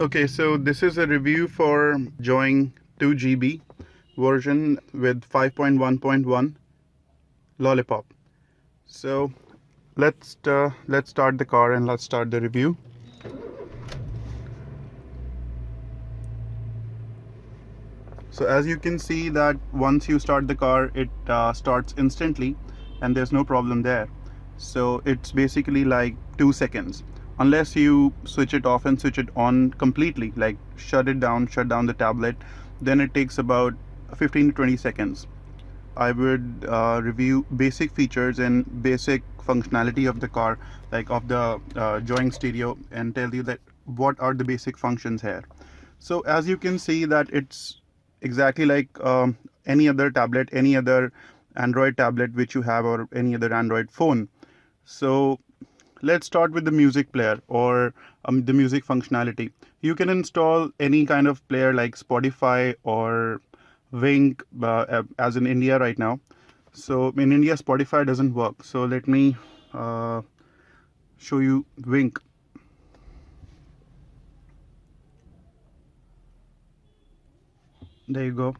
Okay, so this is a review for Join 2GB version with 5.1.1 lollipop. So let's start the car and let's start the review. So as you can see that once you start the car, it starts instantly and there's no problem there. So it's basically like 2 seconds. Unless you switch it off and switch it on completely, like shut down the tablet, then it takes about 15 to 20 seconds. I would review basic features and basic functionality of the car, like of the Join stereo, and tell you that what are the basic functions here. So as you can see that it's exactly like any other tablet, any other Android tablet which you have, or any other Android phone. So let's start with the music player, or the music functionality. You can install any kind of player like Spotify or Wink, as in India right now. So in India, Spotify doesn't work. So let me show you Wink. There you go.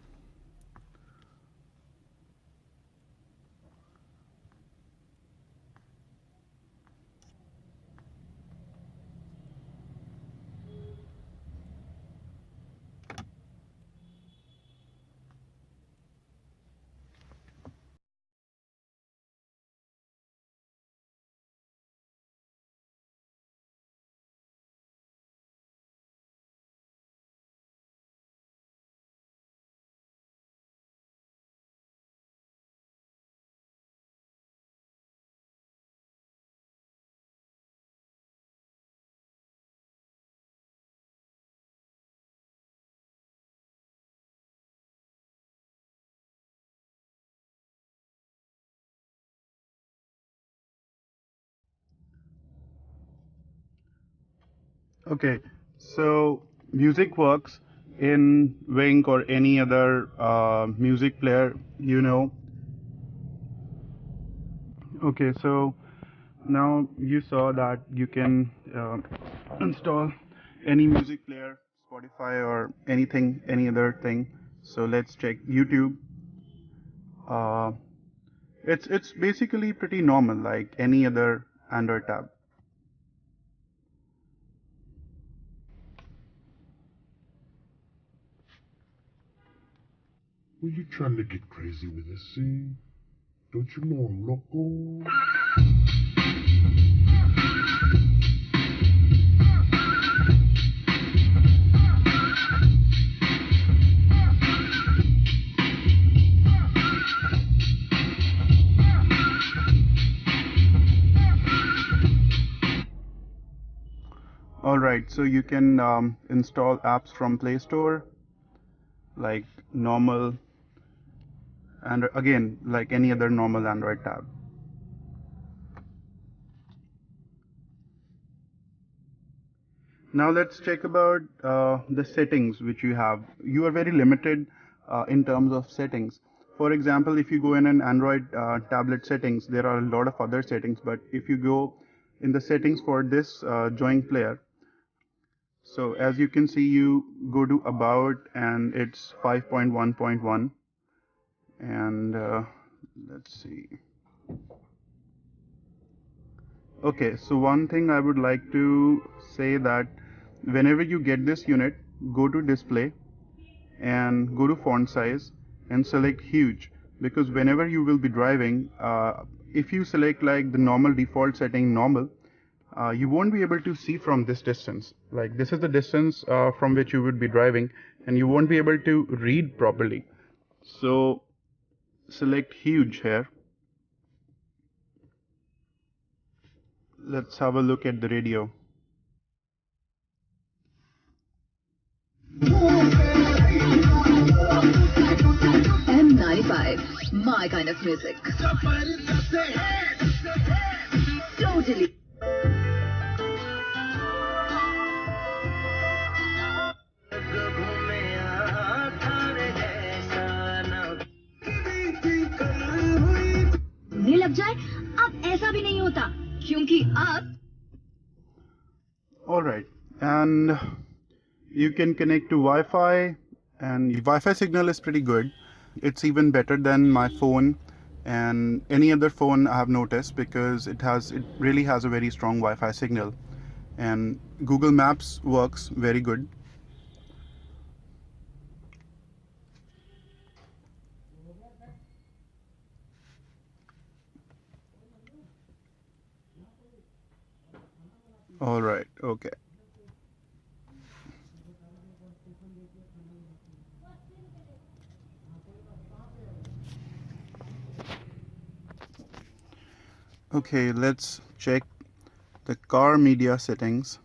Okay, so music works in Wink or any other music player, you know. Okay, so now you saw that you can install any music player, Spotify or anything, any other thing. So let's check YouTube. Uh, it's basically pretty normal, like any other Android tab. Were you trying to get crazy with this scene? Don't you know I'm local? All right, so you can install apps from Play Store, like normal, and again, like any other normal Android tab. Now let's check about the settings which you have. You are very limited in terms of settings. For example, if you go in an Android tablet settings, there are a lot of other settings. But if you go in the settings for this Join player, so as you can see, you go to About, and it's 5.1.1. And let's see. Okay, so one thing I would like to say that whenever you get this unit, go to display and go to font size and select huge, because whenever you will be driving, if you select like the normal default setting normal, you won't be able to see from this distance. Like this is the distance from which you would be driving, and you won't be able to read properly. So select huge here. Let's have a look at the radio. M95, my kind of music. Totally. उन्हें लग जाए, अब ऐसा भी नहीं होता, क्योंकि अब All right, and You can connect to Wi-Fi, and Wi-Fi signal is pretty good. It's even better than my phone and any other phone I have noticed, because it really has a very strong Wi-Fi signal, and Google Maps works very good. All right, okay. Okay, let's check the car media settings.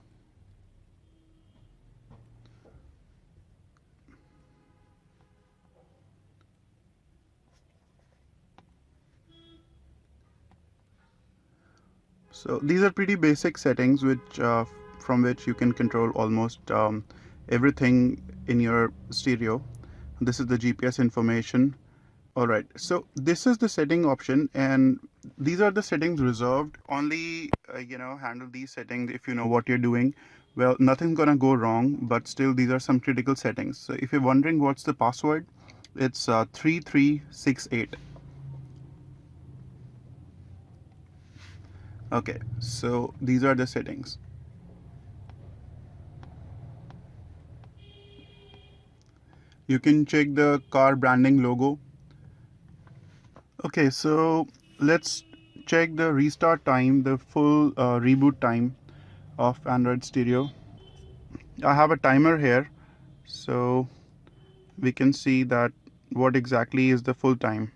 So these are pretty basic settings from which you can control almost everything in your stereo. This is the GPS information. All right, so this is the setting option, and these are the settings reserved. Only handle these settings if you know what you're doing. Well, nothing's gonna go wrong, but still these are some critical settings. So if you're wondering what's the password, it's 3368. Okay, so these are the settings. You can check the car branding logo. Okay, so let's check the restart time, the full reboot time of Android Stereo. I have a timer here, so we can see that what exactly is the full time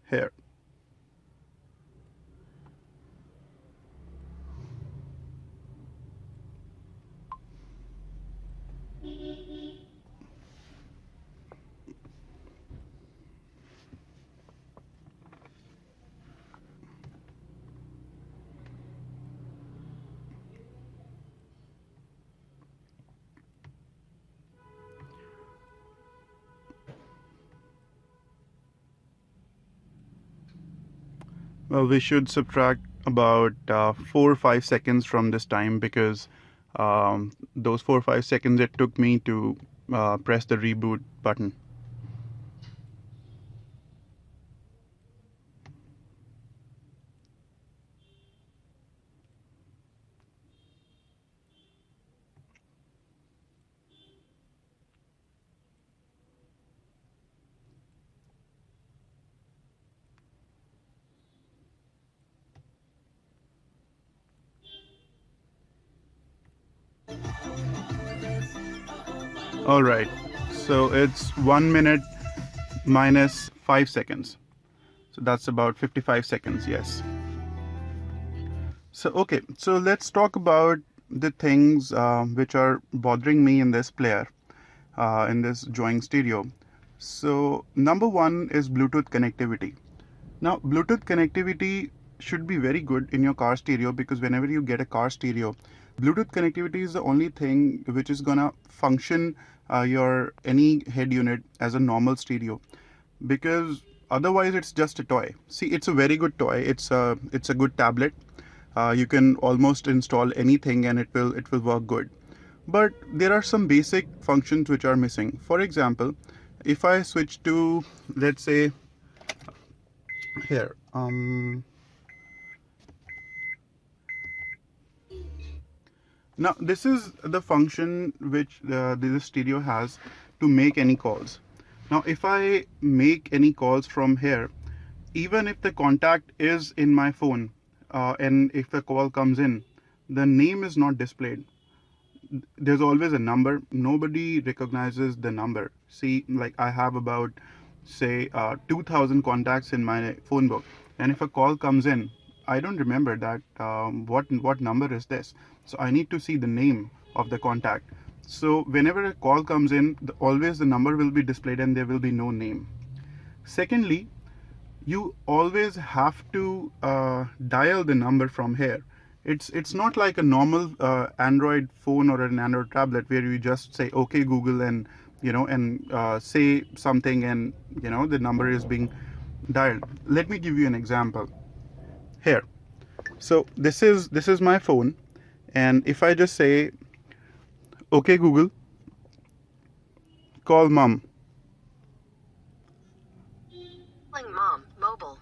here. Well, we should subtract about 4 or 5 seconds from this time, because those 4 or 5 seconds it took me to press the reboot button. All right, so it's 1 minute minus 5 seconds. So that's about 55 seconds, yes. So, okay, so let's talk about the things which are bothering me in this player, in this Joing Stereo. So, number one is Bluetooth connectivity. Now, Bluetooth connectivity should be very good in your car stereo, because whenever you get a car stereo, Bluetooth connectivity is the only thing which is gonna function your any head unit as a normal stereo, because otherwise it's just a toy. See, it's a very good toy. It's a good tablet. You can almost install anything and it will work good. But there are some basic functions which are missing. For example, if I switch to, let's say, here, now this is the function which this stereo has to make any calls. Now if I make any calls from here, even if the contact is in my phone, and if the call comes in, the name is not displayed. There's always a number. Nobody recognizes the number. See, like I have about, say, 2000 contacts in my phone book, and if a call comes in, I don't remember that what number is this. So I need to see the name of the contact. So whenever a call comes in, always the number will be displayed and there will be no name. Secondly, you always have to dial the number from here. It's not like a normal Android phone or an Android tablet where you just say okay Google, and say something, and the number is being dialed. Let me give you an example here. So this is my phone, and if I just say Okay Google, call mom. Calling mom, mobile.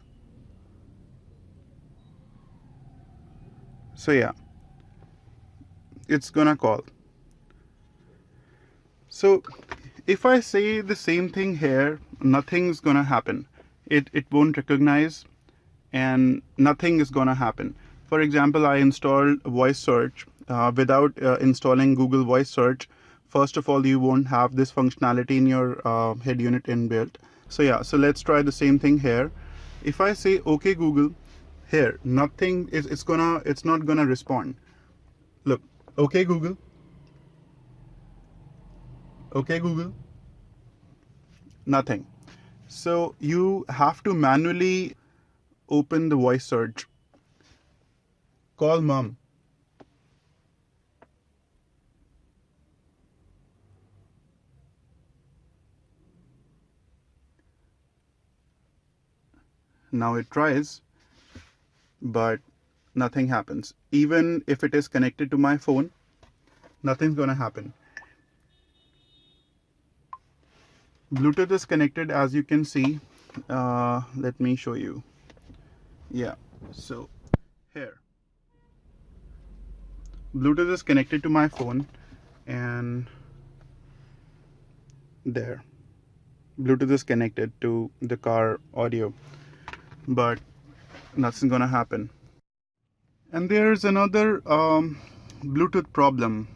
So yeah, it's gonna call. So if I say the same thing here, nothing's gonna happen. It won't recognize and nothing is gonna happen. For example, I installed voice search without installing Google Voice Search. First of all, you won't have this functionality in your head unit inbuilt. So yeah, so let's try the same thing here. If I say okay Google, here nothing is it's not gonna respond. Look, okay Google, okay Google, nothing. So you have to manually open the voice search. Call mom. Now it tries, but nothing happens. Even if it is connected to my phone, nothing's gonna happen. Bluetooth is connected, as you can see. Let me show you. Yeah, so here Bluetooth is connected to my phone, and there Bluetooth is connected to the car audio, but nothing's gonna happen. And there's another Bluetooth problem.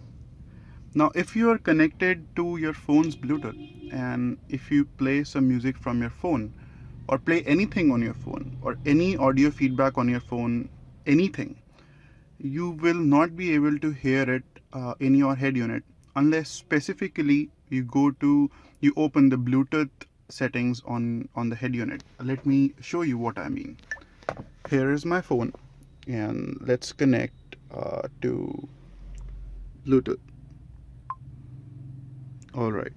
Now if you are connected to your phone's Bluetooth, and if you play some music from your phone or play anything on your phone or any audio feedback on your phone, anything, you will not be able to hear it in your head unit unless specifically you open the Bluetooth settings on the head unit. Let me show you what I mean. Here is my phone, and let's connect to Bluetooth. All right.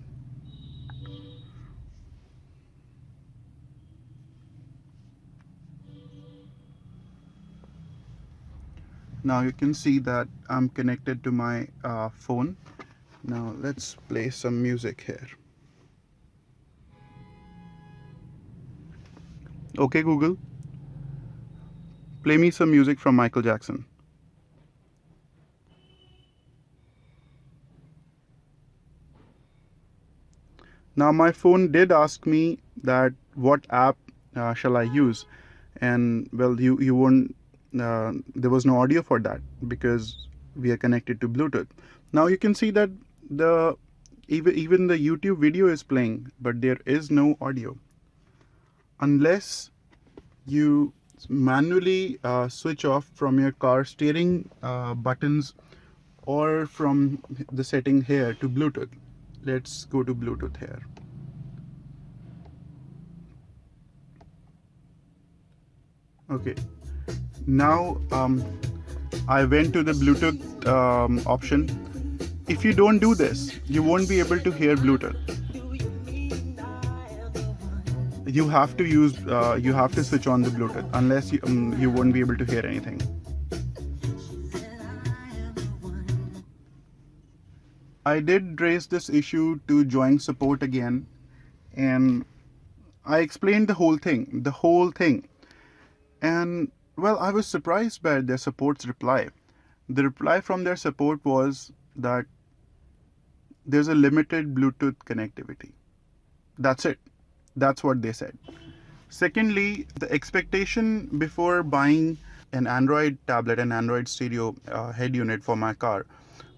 Now you can see that I'm connected to my phone. Now let's play some music here. Okay Google, play me some music from Michael Jackson. Now my phone did ask me that what app shall I use, and well, you won't. There was no audio for that because we are connected to Bluetooth. Now you can see that the even the YouTube video is playing, but there is no audio unless you manually switch off from your car steering buttons or from the setting here to Bluetooth. Let's go to Bluetooth here. Okay, now I went to the Bluetooth option. If you don't do this, you won't be able to hear Bluetooth. You have to switch on the Bluetooth, unless you won't be able to hear anything. I did raise this issue to join support again, and I explained the whole thing. And well, I was surprised by their support's reply. The reply from their support was that there's a limited Bluetooth connectivity. That's it. That's what they said. Secondly, the expectation before buying an Android tablet, an Android stereo head unit for my car,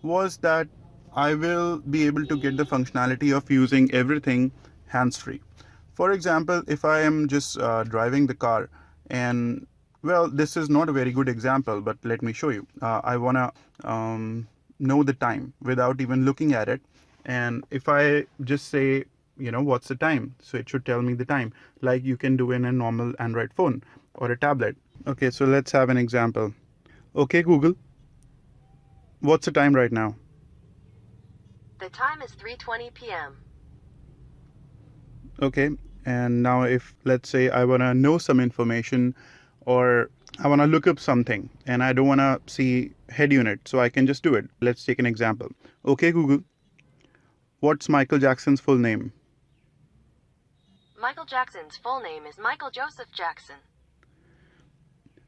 was that I will be able to get the functionality of using everything hands-free. For example, if I am just driving the car, and well, this is not a very good example, but let me show you. I want to know the time without even looking at it. And if I just say, what's the time? So it should tell me the time, like you can do in a normal Android phone or a tablet. Okay, so let's have an example. Okay, Google, what's the time right now? The time is 3:20 p.m. Okay, and now if let's say I want to know some information or I want to look up something and I don't want to see head unit, so I can just do it. Let's take an example. Okay, Google, what's Michael Jackson's full name? Michael Jackson's full name is Michael Joseph Jackson.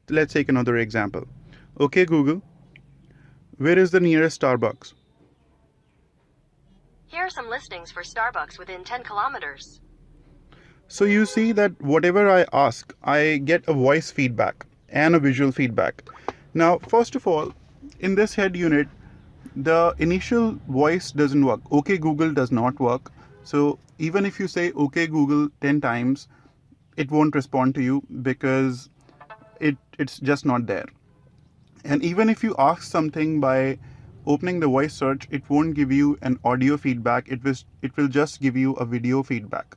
Let's take another example. Okay, Google, where is the nearest Starbucks? Here are some listings for Starbucks within 10 kilometers. So you see that whatever I ask, I get a voice feedback and a visual feedback. Now, first of all, in this head unit, the initial voice doesn't work. Okay, Google does not work. So even if you say okay, Google 10 times, it won't respond to you because it's just not there. And even if you ask something by opening the voice search, it won't give you an audio feedback. It will just give you a video feedback.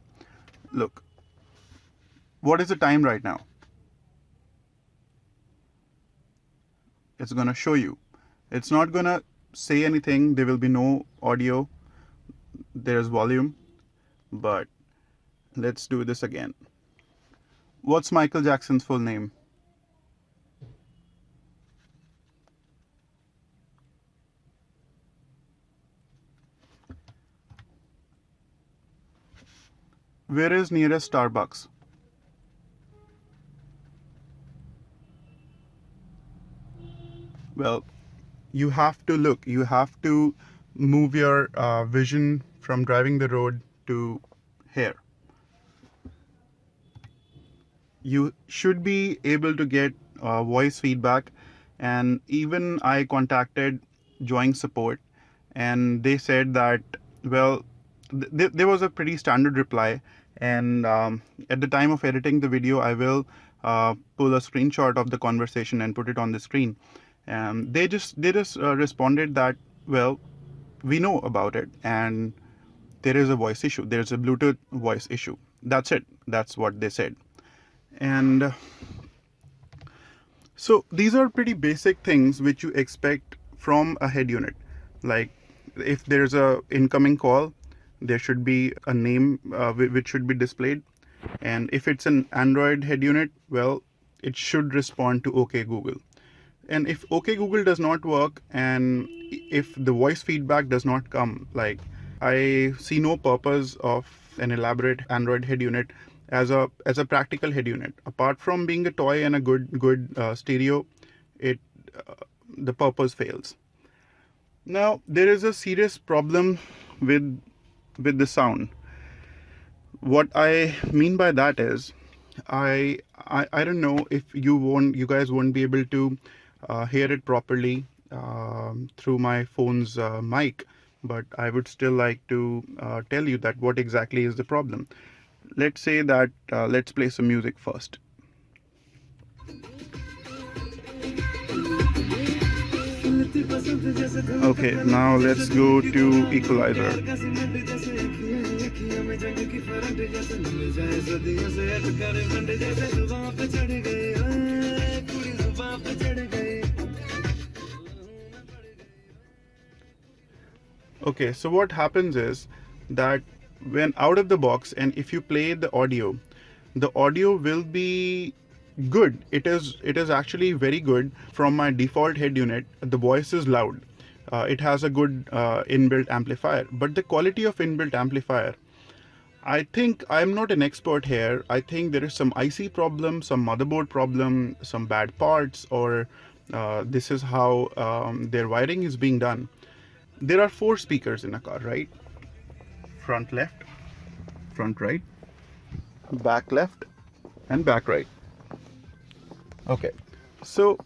Look, what is the time right now? It's gonna show you. It's not gonna say anything. There will be no audio. There's volume, but let's do this again. What's Michael Jackson's full name? Where is nearest Starbucks? Well, you have to look. You have to move your vision from driving the road to here. You should be able to get voice feedback, and even I contacted Join support, and they said that, well, there was a pretty standard reply, and at the time of editing the video, I will pull a screenshot of the conversation and put it on the screen. And they just responded that, well, we know about it, and there is a voice issue. There's a Bluetooth voice issue. That's it. That's what they said. And so these are pretty basic things which you expect from a head unit. Like if there's a incoming call, there should be a name which should be displayed. And if it's an Android head unit, well, it should respond to OK Google. And if OK Google does not work, and if the voice feedback does not come, like, I see no purpose of an elaborate Android head unit as a practical head unit. Apart from being a toy and a good stereo, the purpose fails. Now there is a serious problem with the sound. What I mean by that is, I don't know if you guys won't be able to hear it properly through my phone's mic, but I would still like to tell you that what exactly is the problem. Let's say that let's play some music first. Okay, now let's go to equalizer. Okay, so what happens is that when out of the box, and if you play the audio will be good. It is actually very good. From my default head unit, the voice is loud. It has a good inbuilt amplifier, but the quality of inbuilt amplifier, I think, I'm not an expert here. I think there is some IC problem, some motherboard problem, some bad parts, or this is how their wiring is being done. There are 4 speakers in a car, right? Front left, front right, back left, and back right. Okay, so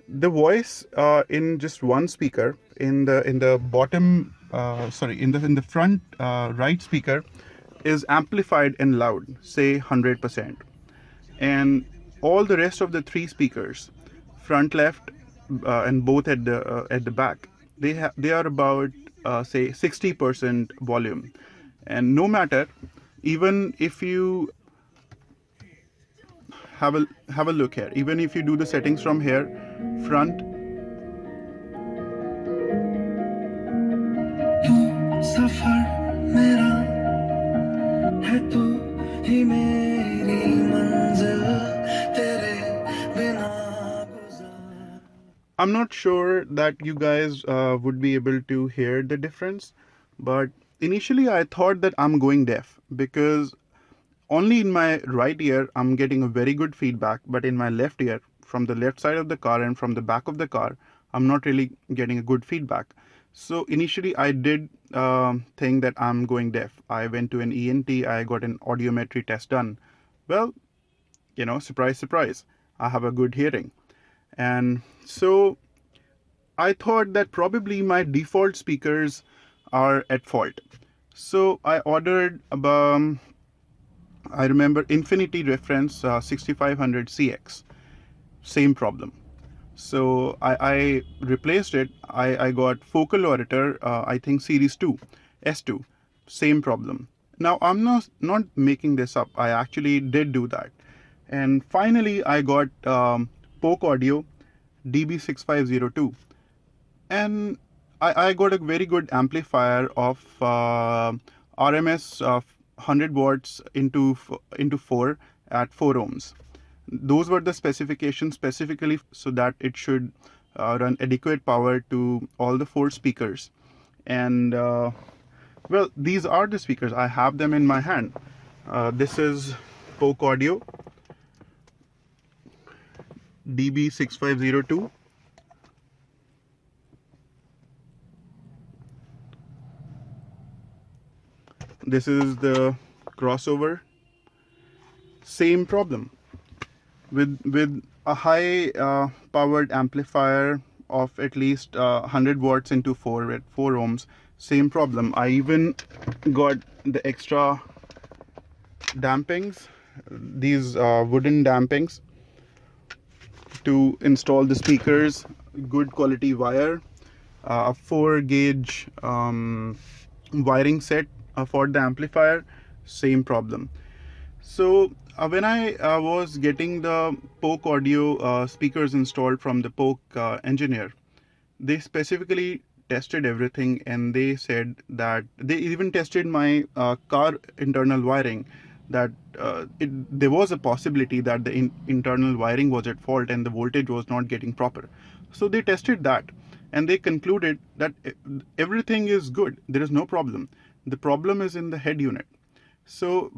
the voice in just one speaker, in the bottom, in the front right speaker, is amplified and loud, say 100%, and all the rest of the 3 speakers, front, left, and both at the back, they are about say 60% volume. And no matter, even if you have a look here, even if you do the settings from here, front, है तू ही मेरी मंजिल तेरे I'm not sure that you guys would be able to hear the difference, but initially I thought that I'm going deaf because only in my right ear I'm getting a very good feedback, but in my left ear, from the left side of the car and from the back of the car, I'm not really getting a good feedback. So initially I did think that I'm going deaf. I went to an ENT, I got an audiometry test done. Well, surprise, surprise, I have a good hearing. And so I thought that probably my default speakers are at fault. So I ordered, I remember Infinity Reference 6500 CX, same problem. So I replaced it. I got Focal Orator, I think Series 2, S2, same problem. Now I'm not making this up. I actually did do that. And finally I got Poke Audio DB6502. And I got a very good amplifier of RMS of 100 watts into 4 at 4 ohms. Those were the specifications specifically so that it should run adequate power to all the 4 speakers. And well, these are the speakers. I have them in my hand. This is Poke Audio DB6502. This is the crossover. Same problem with a high powered amplifier of at least 100 watts into 4 at 4 ohms. Same problem. I even got the extra dampings, these wooden dampings to install the speakers. Good quality wire, a 4 gauge wiring set for the amplifier. Same problem. So when I was getting the Poke Audio speakers installed from the Poke engineer, they specifically tested everything, and they said that they even tested my car internal wiring, that there was a possibility that the internal wiring was at fault and the voltage was not getting proper. So they tested that, and they concluded that everything is good. There is no problem. The problem is in the head unit. So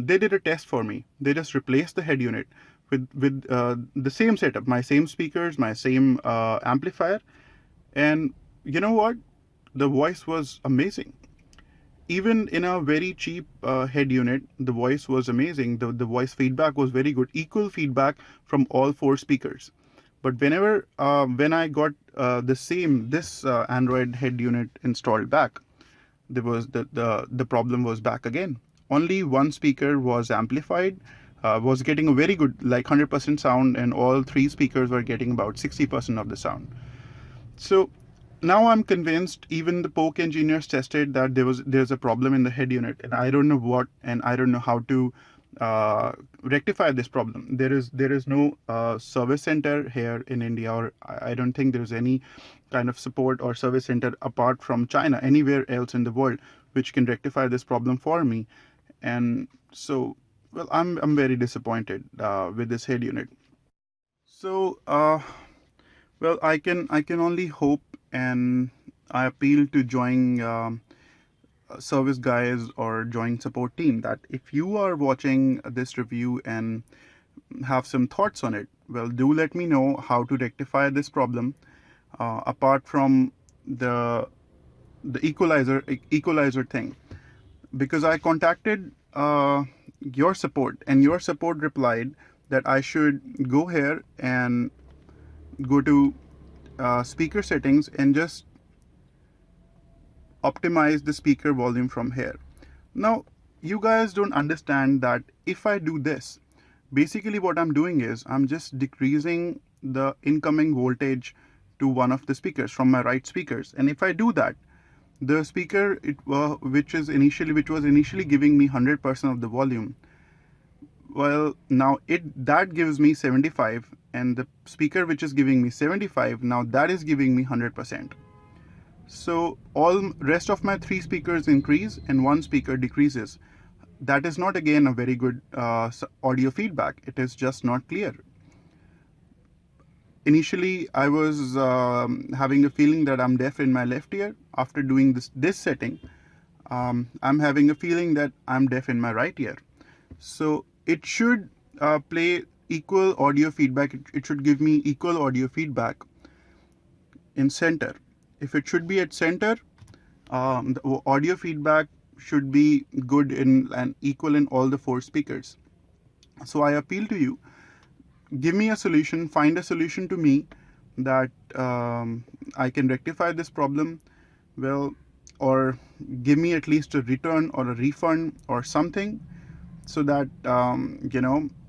they did a test for me. They just replaced the head unit with the same setup, my same speakers, my same amplifier, and you know what? The voice was amazing. Even in a very cheap head unit, the voice was amazing. The voice feedback was very good, equal feedback from all 4 speakers. But when I got this Android head unit installed back, there was the problem was back again. Only one speaker was amplified, was getting a very good, like 100% sound, and all 3 speakers were getting about 60% of the sound. So now I'm convinced. Even the Poke engineers tested that there's a problem in the head unit, and I don't know what, and I don't know how to rectify this problem. There is no service center here in India, or I don't think there's any kind of support or service center apart from China anywhere else in the world which can rectify this problem for me. And so, well, I'm very disappointed with this head unit. So well, I can only hope, and I appeal to join service guys or join support team, that if you are watching this review and have some thoughts on it, well, do let me know how to rectify this problem, apart from the equalizer thing, because I contacted your support, and your support replied that I should go here and go to speaker settings and just optimize the speaker volume from here. Now, you guys don't understand that if I do this, basically what I'm doing is I'm just decreasing the incoming voltage to one of the speakers from my right speakers. And if I do that, the speaker which was initially giving me 100% of the volume, well, now that gives me 75, and the speaker which is giving me 75, now that is giving me 100%. So all rest of my 3 speakers increase and 1 speaker decreases. That is not again a very good audio feedback. It is just not clear. initially I was having a feeling that I'm deaf in my left ear. After doing this setting, I'm having a feeling that I'm deaf in my right ear. So it should play equal audio feedback. It should give me equal audio feedback in center. If it should be at center, the audio feedback should be good in and equal in all the 4 speakers. So I appeal to you, give me a solution, find a solution to me that I can rectify this problem, well, or give me at least a return or a refund or something, so that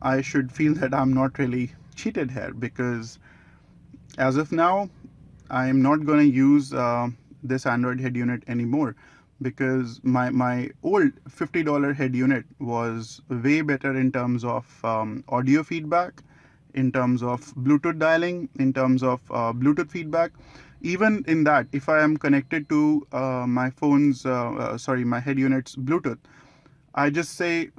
I should feel that I'm not really cheated here. Because as of now, I am not going to use this Android head unit anymore, because my old $50 head unit was way better in terms of audio feedback, in terms of Bluetooth dialing, in terms of Bluetooth feedback. Even in that, if I am connected to my my head unit's Bluetooth, I just say,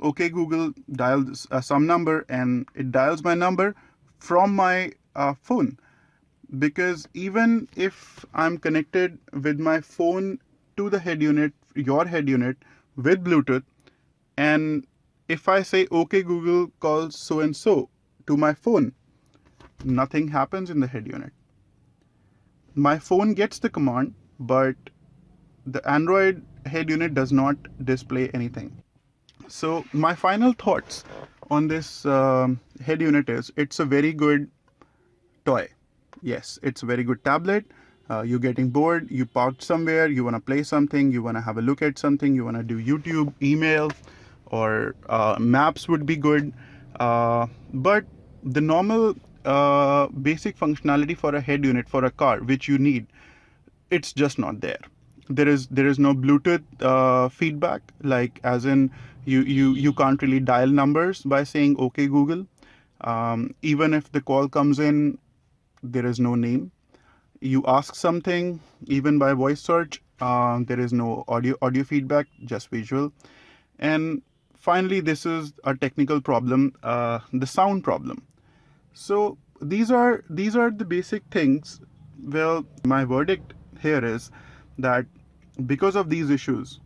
okay, Google, dial some number, and it dials my number from my phone. Because even if I'm connected with my phone to the head unit, your head unit, with Bluetooth, and if I say, okay, Google, call so and so to my phone, nothing happens in the head unit. My phone gets the command, but the Android head unit does not display anything. So my final thoughts on this head unit is, it's a very good toy. Yes, it's a very good tablet. You're getting bored, you parked somewhere, you want to play something, you want to have a look at something, you want to do YouTube, email, or maps would be good. But the normal basic functionality for a head unit for a car, which you need, it's just not there. There is no Bluetooth feedback, like as in you can't really dial numbers by saying okay Google. Even if the call comes in, there is no name. You ask something, even by voice search, there is no audio feedback, just visual. And finally, this is a technical problem, the sound problem. So these are the basic things. Well, my verdict here is that because of these issues,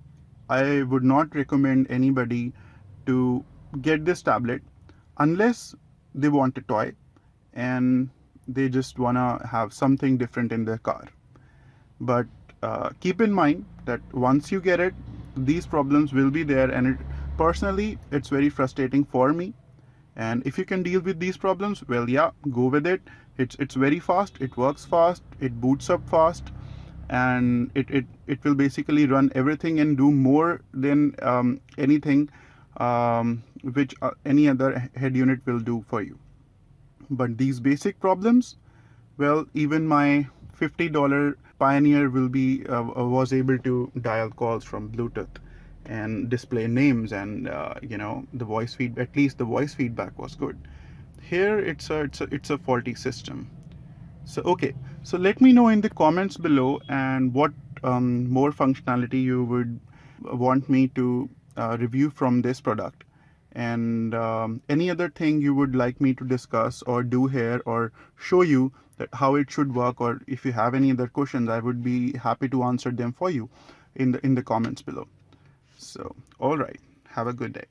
I would not recommend anybody to get this tablet unless they want a toy and they just want to have something different in their car. But keep in mind that once you get it, these problems will be there, and personally, it's very frustrating for me. And if you can deal with these problems, well, yeah, go with it. It's very fast, it works fast, it boots up fast, and it will basically run everything and do more than anything which any other head unit will do for you. But these basic problems, well, even my $50 Pioneer will be was able to dial calls from Bluetooth and display names, and the voice feed, at least the voice feedback was good. Here it's a faulty system. So okay, so let me know in the comments below, and what more functionality you would want me to review from this product, and any other thing you would like me to discuss or do here, or show you that how it should work, or if you have any other questions, I would be happy to answer them for you in the comments below. So all right, have a good day.